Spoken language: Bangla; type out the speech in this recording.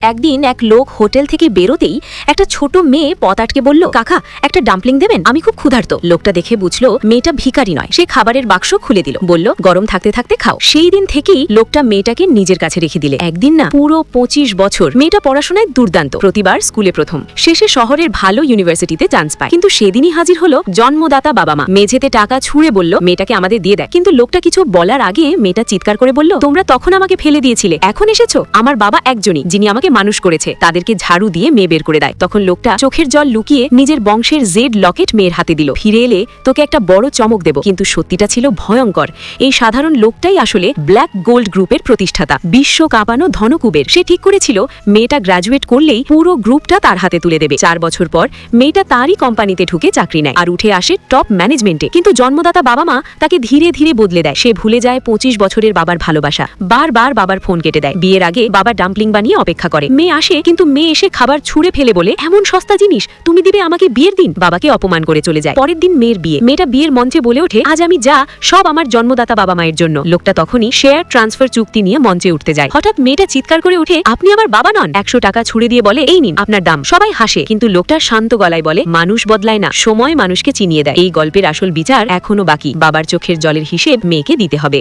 একদিন এক লোক হোটেল থেকে বেরোতেই একটা ছোট মেয়ে পথ আটকে বলল, কাকা একটা ডাম্পলিং দেবেন, আমি খুব ক্ষুধার্ত। লোকটা দেখে বুঝলো মেয়েটা ভিখারি নয়। সে খাবারের বাক্স খুলে দিল, বলল গরম থাকতে থাকতে খাও। সেই দিন থেকেই লোকটা মেয়েটাকে নিজের কাছে রেখে দিলে। একদিন না, পুরো 25 বছর মেয়েটা পড়াশোনায় দুর্দান্ত, প্রতিবার স্কুলে প্রথম, শেষে শহরের ভালো ইউনিভার্সিটিতে চান্স পায়। কিন্তু সেদিনই হাজির হলো জন্মদাতা বাবা মা। মেঝেতে টাকা ছুঁড়ে বলল মেয়েটাকে আমাদের দিয়ে দেয়। কিন্তু লোকটা কিছু বলার আগে মেয়েটা চিৎকার করে বলল, তোমরা তখন আমাকে ফেলে দিয়েছিলে, এখন এসেছো? আমার বাবা একজনই, যিনি আমাকে মানুষ করেছে, তাদেরকে ঝাড়ু দিয়ে মেয়ে বের করে দেয়। তখন লোকটা চোখের জল লুকিয়ে নিজের বংশের জেড লকেট মেয়ের হাতে দিল। ফিরে এলে তোকে একটা বড় চমক দেব। কিন্তু সত্যিটা ছিল ভয়ঙ্কর। এই সাধারণ লোকটাই আসলে ব্ল্যাক গোল্ড গ্রুপের প্রতিষ্ঠাতা, বিশ্ব কাঁপানো ধনকুবের। সে ঠিক করেছিল মেয়েটা গ্রাজুয়েট করলেই পুরো গ্রুপটা তার হাতে তুলে দেবে। 4 বছর পর মেয়েটা তারই কোম্পানিতে ঢুকে চাকরি নেয় আর উঠে আসে টপ ম্যানেজমেন্টে। কিন্তু জন্মদাতা বাবা মা তাকে ধীরে ধীরে বদলে দেয়। সে ভুলে যায় 25 বছরের বাবার ভালোবাসা। বারবার বাবার ফোন কেটে দেয়। বিয়ের আগে বাবা ডাম্পলিং বানিয়ে অপেক্ষা করে। মেয়ে আসে, কিন্তু মেয়ে এসে খাবার ছুঁড়ে ফেলে বলে, এমন সস্তা জিনিস তুমি দিবে আমাকে বিয়ের দিন? বাবাকে অপমান করে চলে যায়। পরের দিন মেয়ের বিয়ে। মেয়েটা বিয়ের মঞ্চে বলে ওঠে, আজ আমি যা, সব আমার জন্মদাতা বাবা মায়ের জন্য। লোকটা তখনই শেয়ার ট্রান্সফার চুক্তি নিয়ে মঞ্চে উঠতে যায়। হঠাৎ মেয়েটা চিৎকার করে উঠে, আপনি আমার বাবা নন। 100 টাকা ছুঁড়ে দিয়ে বলে, এই নিন আপনার দাম। সবাই হাসে, কিন্তু লোকটা শান্ত গলায় বলে, মানুষ বদলায় না, সময় মানুষকে চিনিয়ে দেয়। এই গল্পের আসল বিচার এখনো বাকি। বাবার চোখের জলের হিসেব মেয়েকে দিতে হবে।